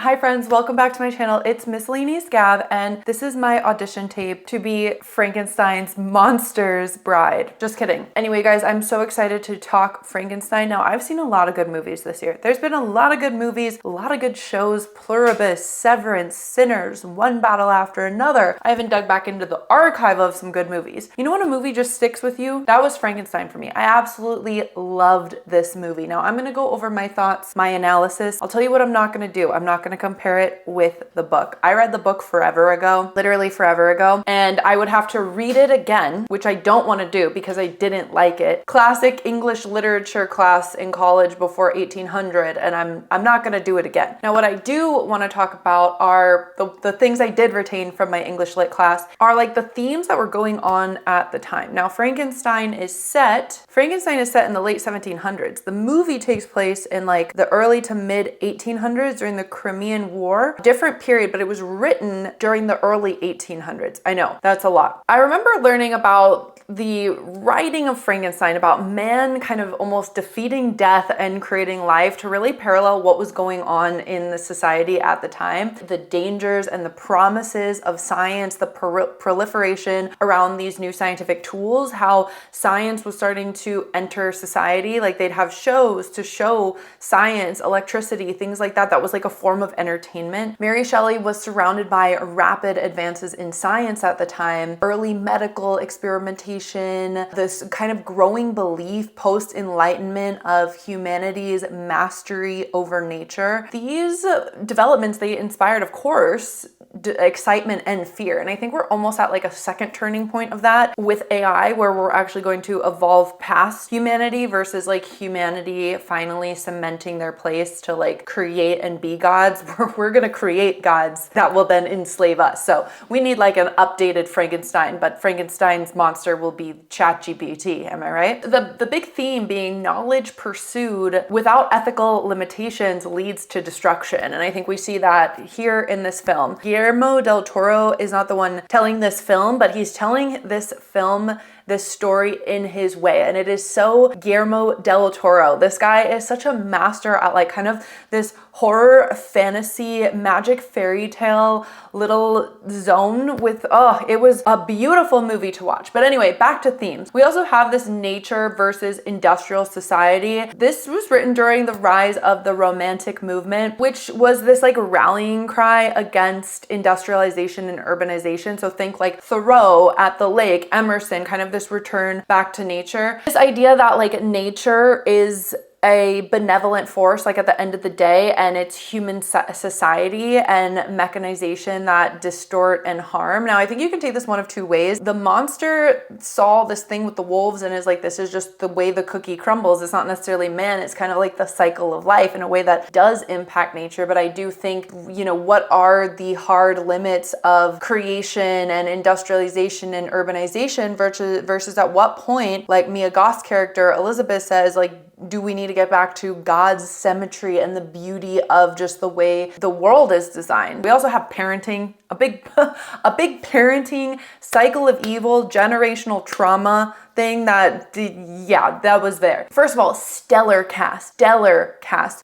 Hi friends, welcome back to my channel. It's Miscellaneous Gab, and this is my audition tape to be Frankenstein's monster's bride. Just kidding. Anyway, guys, I'm so excited to talk Frankenstein. Now, I've seen a lot of good movies this year. There's been a lot of good movies, a lot of good shows, Pluribus, Severance, Sinners, One Battle After Another. I haven't dug back into the archive of some good movies. You know when a movie just sticks with you? That was Frankenstein for me. I absolutely loved this movie. Now, I'm gonna go over my thoughts, my analysis. I'll tell you what I'm not gonna do. I'm not gonna compare it with the book. I read the book forever ago, literally forever ago, and I would have to read it again, which I don't want to do because I didn't like it. Classic English literature class in college before 1800, and I'm not gonna do it again. Now, what I do want to talk about are the things I did retain from my English lit class are like the themes that were going on at the time. Now, Frankenstein is set in the late 1700s. The movie takes place in like the early to mid 1800s during the Crimean War. Different period, but it was written during the early 1800s. I know, that's a lot. I remember learning about the writing of Frankenstein, about man kind of almost defeating death and creating life, to really parallel what was going on in the society at the time. The dangers and the promises of science, the proliferation around these new scientific tools, how science was starting to enter society. Like they'd have shows to show science, electricity, things like that. That was like a form of entertainment. Mary Shelley was surrounded by rapid advances in science at the time, early medical experimentation, this kind of growing belief post-enlightenment of humanity's mastery over nature. These developments, they inspired, of course, excitement and fear. And I think we're almost at like a second turning point of that with AI, where we're actually going to evolve past humanity versus like humanity finally cementing their place to like create and be gods. We're going to create gods that will then enslave us. So we need like an updated Frankenstein, but Frankenstein's monster will be ChatGPT. Am I right? The big theme being knowledge pursued without ethical limitations leads to destruction. And I think we see that here in this film. Guillermo del Toro is not the one telling this film, but he's telling this story in his way. And it is so Guillermo del Toro. This guy is such a master at like kind of this horror, fantasy, magic, fairy tale little zone with, it was a beautiful movie to watch. But anyway, back to themes. We also have this nature versus industrial society. This was written during the rise of the Romantic movement, which was this like rallying cry against industrialization and urbanization. So think like Thoreau at the lake, Emerson, kind of this return back to nature. This idea that like nature is a benevolent force, like at the end of the day, and it's human society and mechanization that distort and harm. Now, I think you can take this one of two ways. The monster saw this thing with the wolves and is like, this is just the way the cookie crumbles. It's not necessarily man. It's kind of like the cycle of life in a way that does impact nature. But I do think, what are the hard limits of creation and industrialization and urbanization versus at what point, like Mia Goth's character, Elizabeth, says, like, do we need to get back to God's symmetry and the beauty of just the way the world is designed? We also have parenting, a big parenting cycle of evil, generational trauma thing that was there. First of all, stellar cast.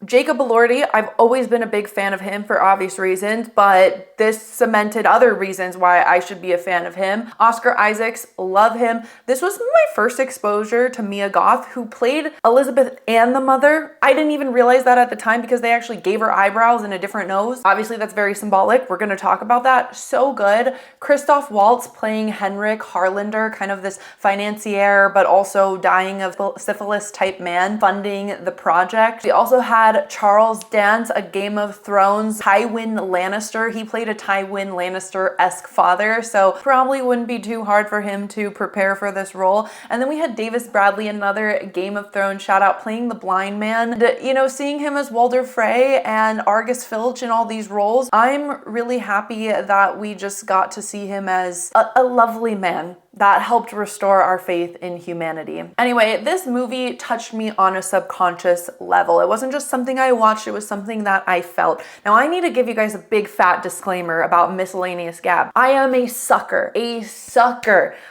Jacob Elordi, I've always been a big fan of him for obvious reasons, but this cemented other reasons why I should be a fan of him. Oscar Isaacs, love him. This was my first exposure to Mia Goth, who played Elizabeth and the mother. I didn't even realize that at the time because they actually gave her eyebrows and a different nose. Obviously, that's very symbolic. We're going to talk about that. So good. Christoph Waltz playing Henrik Harlander, kind of this financier but also dying of syphilis type man, funding the project. We also had Charles Dance, a Game of Thrones Tywin Lannister. He played a Tywin Lannister-esque father, so probably wouldn't be too hard for him to prepare for this role. And then we had Davis Bradley, another Game of Thrones shout out, playing the blind man. Seeing him as Walder Frey and Argus Filch in all these roles, I'm really happy that we just got to see him as a lovely man that helped restore our faith in humanity. Anyway, this movie touched me on a subconscious level. It wasn't just something I watched, it was something that I felt. Now, I need to give you guys a big fat disclaimer about Miscellaneous Gab. I am a sucker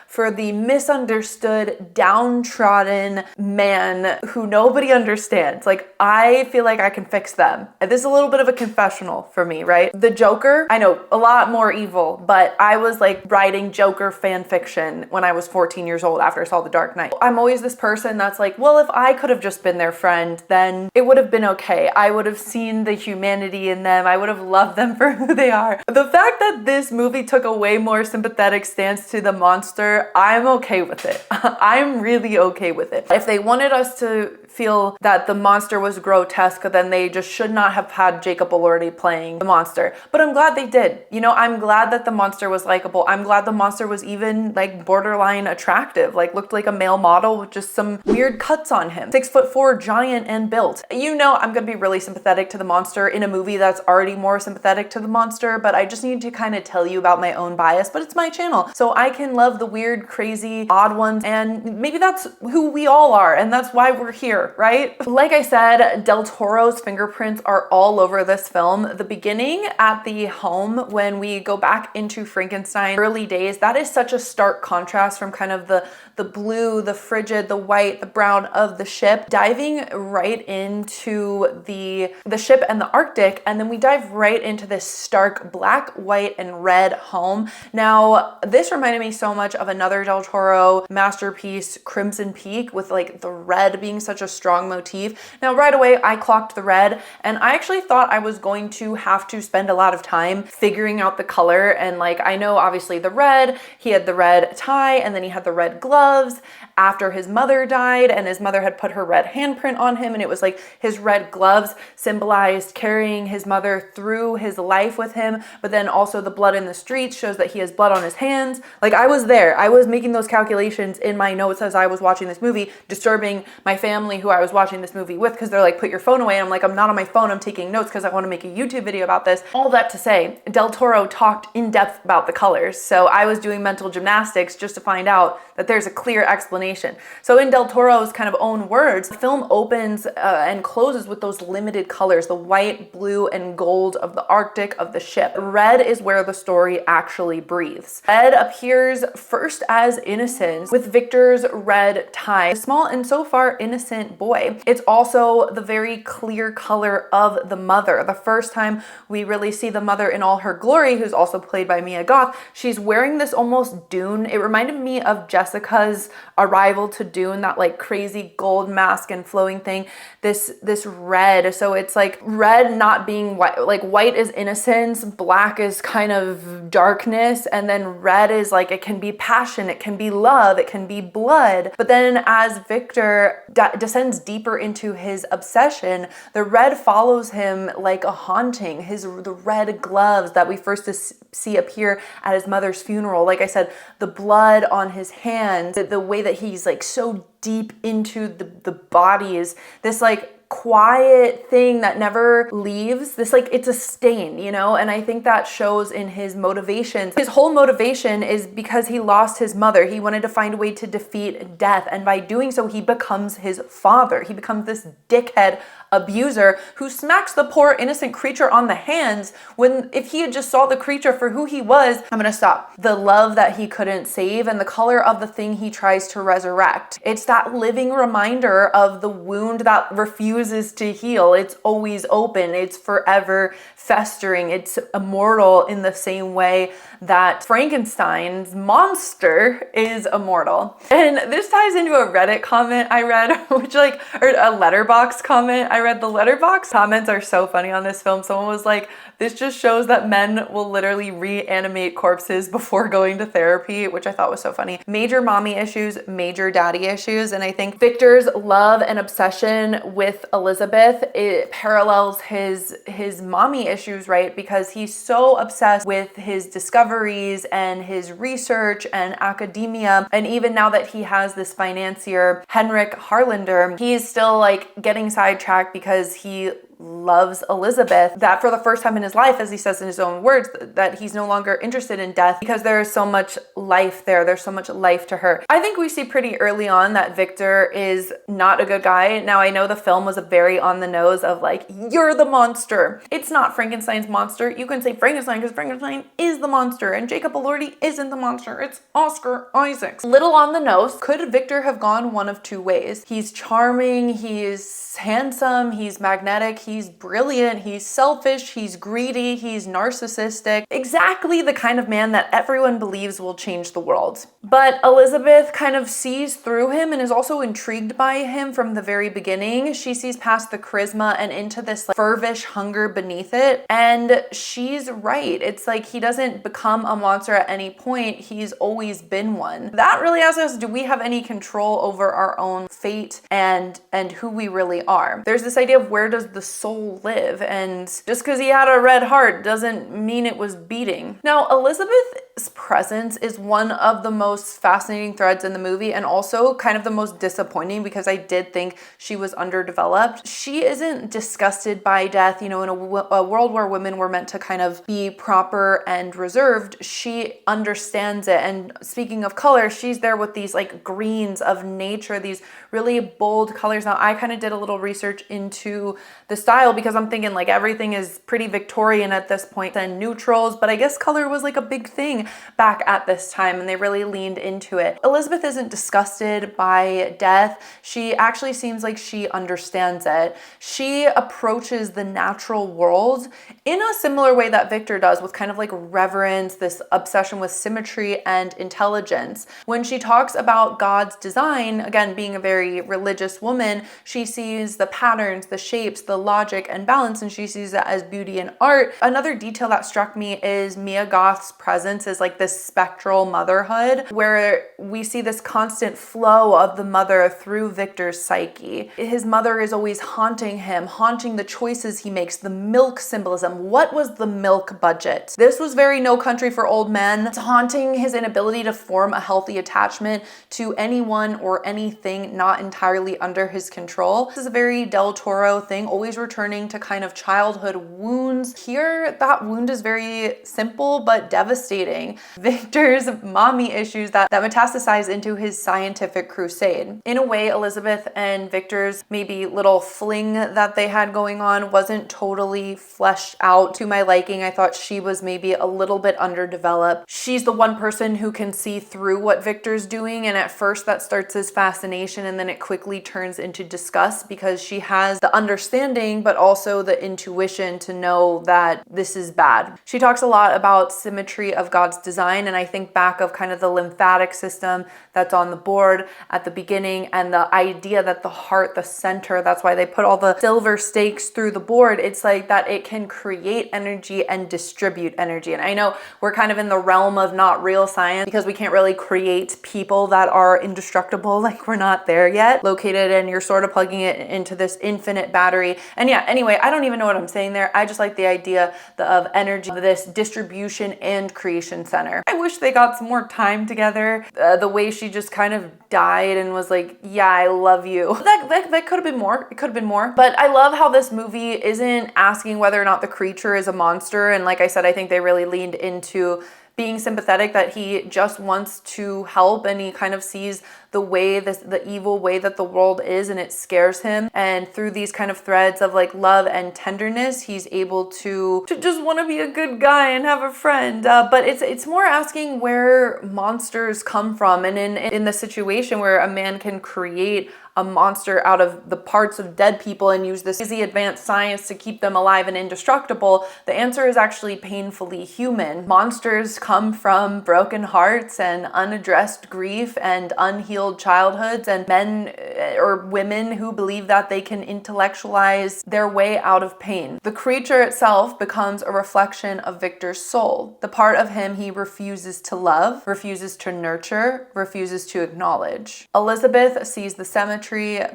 for the misunderstood, downtrodden man who nobody understands. Like, I feel like I can fix them. And this is a little bit of a confessional for me, right? The Joker, I know, a lot more evil, but I was like writing Joker fan fiction when I was 14 years old after I saw The Dark Knight. I'm always this person that's like, well, if I could have just been their friend, then it would have been okay. I would have seen the humanity in them. I would have loved them for who they are. The fact that this movie took a way more sympathetic stance to the monster, I'm okay with it. I'm really okay with it. If they wanted us to feel that the monster was grotesque, then they just should not have had Jacob Elordi playing the monster. But I'm glad they did. You know, I'm glad that the monster was likable. I'm glad the monster was even like borderline attractive, like looked like a male model with just some weird cuts on him. 6'4", giant and built. You know, I'm gonna be really sympathetic to the monster in a movie that's already more sympathetic to the monster, but I just need to kind of tell you about my own bias, but it's my channel. So I can love the weird, crazy, odd ones, and maybe that's who we all are, and that's why we're here, right? Like I said, Del Toro's fingerprints are all over this film. The beginning at the home, when we go back into Frankenstein early days, that is such a stark contrast from kind of the blue, the frigid, the white, the brown of the ship, diving right into the ship and the Arctic, and then we dive right into this stark black, white, and red home. Now, this reminded me so much of another Del Toro masterpiece, Crimson Peak, with like the red being such a strong motif. Now, right away, I clocked the red, and I actually thought I was going to have to spend a lot of time figuring out the color. And like, I know obviously the red, he had the red tie, and then he had the red gloves after his mother died, and his mother had put her red handprint on him, and it was like his red gloves symbolized carrying his mother through his life with him, but then also the blood in the streets shows that he has blood on his hands. Like, I was there. I was making those calculations in my notes as I was watching this movie, disturbing my family who I was watching this movie with, because they're like, put your phone away. And I'm like, I'm not on my phone, I'm taking notes because I want to make a YouTube video about this. All that to say, Del Toro talked in depth about the colors. So I was doing mental gymnastics just to find out that there's a clear explanation. So in Del Toro's kind of own words, the film opens and closes with those limited colors, the white, blue, and gold of the Arctic, of the ship. Red is where the story actually breathes. Red appears first as innocence with Victor's red tie, a small and so far innocent boy. It's also the very clear color of the mother. The first time we really see the mother in all her glory, who's also played by Mia Goth, she's wearing this almost Dune. It reminded me of Jessica's arrival to Dune, that like crazy gold mask and flowing thing. This red, so it's like red not being white, like white is innocence, black is kind of darkness, and then red is like, it can be passion, it can be love, it can be blood. But then as Victor descends deeper into his obsession, the red follows him like a haunting. The red gloves that we first see appear at his mother's funeral. Like I said, the blood on his hands, the way that he's like so deep into the body is this like quiet thing that never leaves. This like, it's a stain, you know? And I think that shows in his motivations. His whole motivation is because he lost his mother. He wanted to find a way to defeat death. And by doing so, he becomes his father. He becomes this dickhead abuser who smacks the poor innocent creature on the hands when if he had just saw the creature for who he was. I'm gonna stop. The love that he couldn't save and the color of the thing he tries to resurrect. It's that living reminder of the wound that refuses to heal. It's always open. It's forever festering. It's immortal in the same way that Frankenstein's monster is immortal. And this ties into a Reddit comment I read, which like, or a letterbox comment I read. The letterbox comments are so funny on this film. Someone was like, this just shows that men will literally reanimate corpses before going to therapy, which I thought was so funny. Major mommy issues, major daddy issues. And I think Victor's love and obsession with Elizabeth, it parallels his mommy issues, right? Because he's so obsessed with his discoveries and his research and academia. And even now that he has this financier, Henrik Harlander, he's still like getting sidetracked because he loves Elizabeth, that for the first time in his life, as he says in his own words, that he's no longer interested in death because there is so much life there. There's so much life to her. I think we see pretty early on that Victor is not a good guy. Now, I know the film was a very on the nose of like, you're the monster. It's not Frankenstein's monster. You can say Frankenstein because Frankenstein is the monster and Jacob Elordi isn't the monster. It's Oscar Isaacs. Little on the nose. Could Victor have gone one of two ways? He's charming, he's handsome, he's magnetic, he's brilliant, he's selfish, he's greedy, he's narcissistic. Exactly the kind of man that everyone believes will change the world. But Elizabeth kind of sees through him and is also intrigued by him from the very beginning. She sees past the charisma and into this like feverish hunger beneath it. And she's right. It's like he doesn't become a monster at any point. He's always been one. That really asks us, do we have any control over our own fate and who we really are? There's this idea of where does the soul live? And just because he had a red heart doesn't mean it was beating. Now, Elizabeth's presence is one of the most fascinating threads in the movie and also kind of the most disappointing because I did think she was underdeveloped. She isn't disgusted by death, in a world where women were meant to kind of be proper and reserved. She understands it. And speaking of color, she's there with these like greens of nature, these really bold colors. Now, I kind of did a little research into the style because I'm thinking like everything is pretty Victorian at this point and neutrals, but I guess color was like a big thing back at this time and they really leaned into it. Elizabeth isn't disgusted by death. She actually seems like she understands it. She approaches the natural world in a similar way that Victor does, with kind of like reverence, this obsession with symmetry and intelligence. When she talks about God's design, again, being a very religious woman, she sees the patterns, the shapes, the logic and balance, and she sees that as beauty and art. Another detail that struck me is Mia Goth's presence is like this spectral motherhood, where we see this constant flow of the mother through Victor's psyche. His mother is always haunting him, haunting the choices he makes, the milk symbolism. What was the milk budget? This was very No Country for Old Men. It's haunting his inability to form a healthy attachment to anyone or anything not entirely under his control. This is a very Del Toro thing, always returning to kind of childhood wounds. Here, that wound is very simple but devastating. Victor's mommy issues that metastasize into his scientific crusade. In a way, Elizabeth and Victor's maybe little fling that they had going on wasn't totally fleshed out to my liking. I thought she was maybe a little bit underdeveloped. She's the one person who can see through what Victor's doing, and at first that starts as fascination and then it quickly turns into disgust because she has the understanding but also the intuition to know that this is bad. She talks a lot about symmetry of God's design, and I think back of kind of the lymphatic system that's on the board at the beginning and the idea that the heart, the center, that's why they put all the silver stakes through the board. It's like that it can create energy and distribute energy. And I know we're kind of in the realm of not real science because we can't really create people that are indestructible, like we're not there yet, located, and you're sort of plugging it into this infinite battery. And yeah, anyway, I don't even know what I'm saying there. I just like the idea of energy, this distribution and creation center. I wish they got some more time together. The way she just kind of died and was like, yeah, I love you. That could have been more. It could have been more. But I love how this movie isn't asking whether or not the creature is a monster. And like I said, I think they really leaned into being sympathetic, that he just wants to help and he kind of sees the evil way that the world is and it scares him. And through these kind of threads of like love and tenderness, he's able to just want to be a good guy and have a friend. But it's more asking where monsters come from. And in the situation where a man can create a monster out of the parts of dead people and use this easy advanced science to keep them alive and indestructible, the answer is actually painfully human. Monsters come from broken hearts and unaddressed grief and unhealed childhoods, and men or women who believe that they can intellectualize their way out of pain. The creature itself becomes a reflection of Victor's soul, the part of him he refuses to love, refuses to nurture, refuses to acknowledge. Elizabeth sees the cemetery,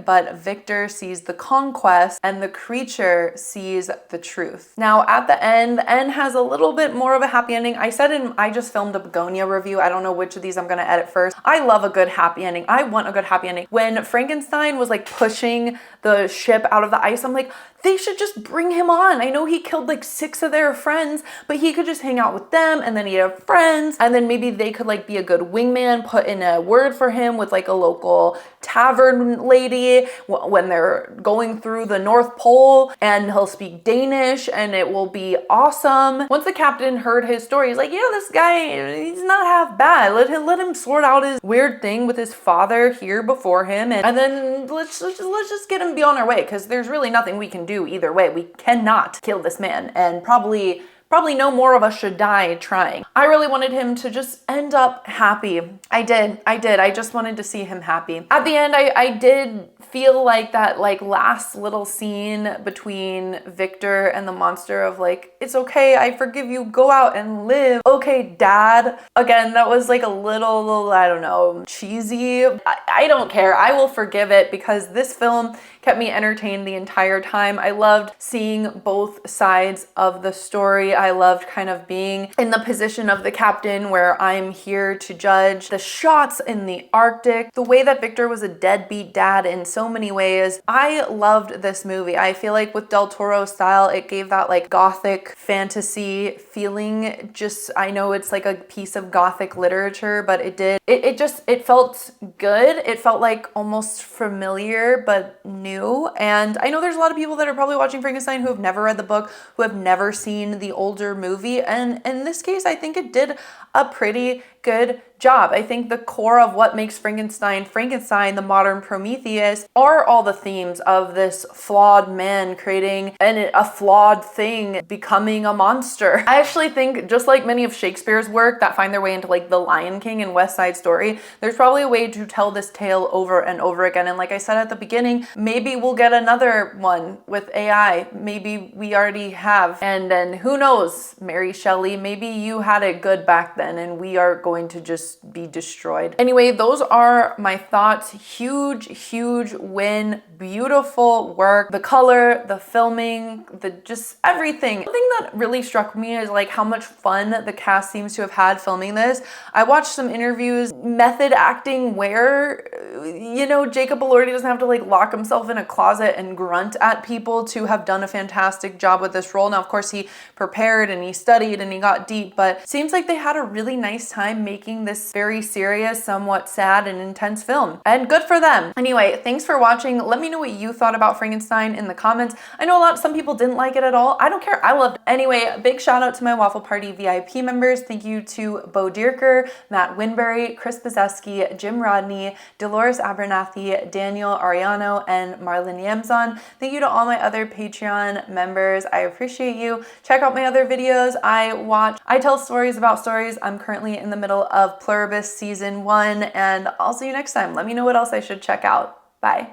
but Victor sees the conquest, and the creature sees the truth. Now, at the end has a little bit more of a happy ending. I just filmed a Begonia review. I don't know which of these I'm going to edit first. I love a good happy ending. I want a good happy ending. When Frankenstein was like pushing the ship out of the ice, I'm like, they should just bring him on. I know he killed like 6 of their friends, but he could just hang out with them, and then he'd have friends, and then maybe they could like be a good wingman, put in a word for him with like a local tavern lady when they're going through the North Pole, and he'll speak Danish and it will be awesome. Once the captain heard his story, he's like, yeah, this guy, he's not half bad. Let him sort out his weird thing with his father here before him, and then let's just get him be on our way, because there's really nothing we can do either way. We cannot kill this man, and probably no more of us should die trying. I really wanted him to just end up happy. I did. I just wanted to see him happy. At the end, I did feel like that like last little scene between Victor and the monster of like, it's okay, I forgive you, go out and live. Okay, dad. Again, that was like a little, I don't know, cheesy. I don't care. I will forgive it, because this film kept me entertained the entire time. I loved seeing both sides of the story. I loved kind of being in the position of the captain, where I'm here to judge the shots in the Arctic, the way that Victor was a deadbeat dad in so many ways. I loved this movie. I feel like with Del Toro's style, it gave that like gothic fantasy feeling. Just, I know it's like a piece of gothic literature, but it felt good. It felt like almost familiar, but new. And I know there's a lot of people that are probably watching Frankenstein who have never read the book, who have never seen the older movie. And in this case, I think it did a pretty good job. I think the core of what makes Frankenstein, the modern Prometheus, are all the themes of this flawed man creating a flawed thing becoming a monster. I actually think, just like many of Shakespeare's work that find their way into like The Lion King and West Side Story, there's probably a way to tell this tale over and over again. And like I said at the beginning, maybe we'll get another one with AI. Maybe we already have. And then who knows, Mary Shelley, maybe you had it good back then and we are going to just be destroyed. Anyway, those are my thoughts. Huge win. Beautiful work. The color, the filming, just everything. The thing that really struck me is like how much fun the cast seems to have had filming this. I watched some interviews, method acting where, you know, Jacob Elordi doesn't have to like lock himself in a closet and grunt at people to have done a fantastic job with this role. Now, of course, he prepared and he studied and he got deep, but seems like they had a really nice time making this very serious, somewhat sad and intense film, and good for them. Anyway, thanks for watching. Let me know what you thought about Frankenstein in the comments. I know some people didn't like it at all. I don't care. I loved it. Anyway, big shout out to my Waffle Party VIP members. Thank you to Bo Dierker, Matt Winbury, Chris Bazeski, Jim Rodney, Dolores Abernathy, Daniel Ariano, and Marlon Yamzon. Thank you to all my other Patreon members. I appreciate you. Check out my other videos. I tell stories about stories. I'm currently in the middle of Pluribus season 1, and I'll see you next time. Let me know what else I should check out. Bye.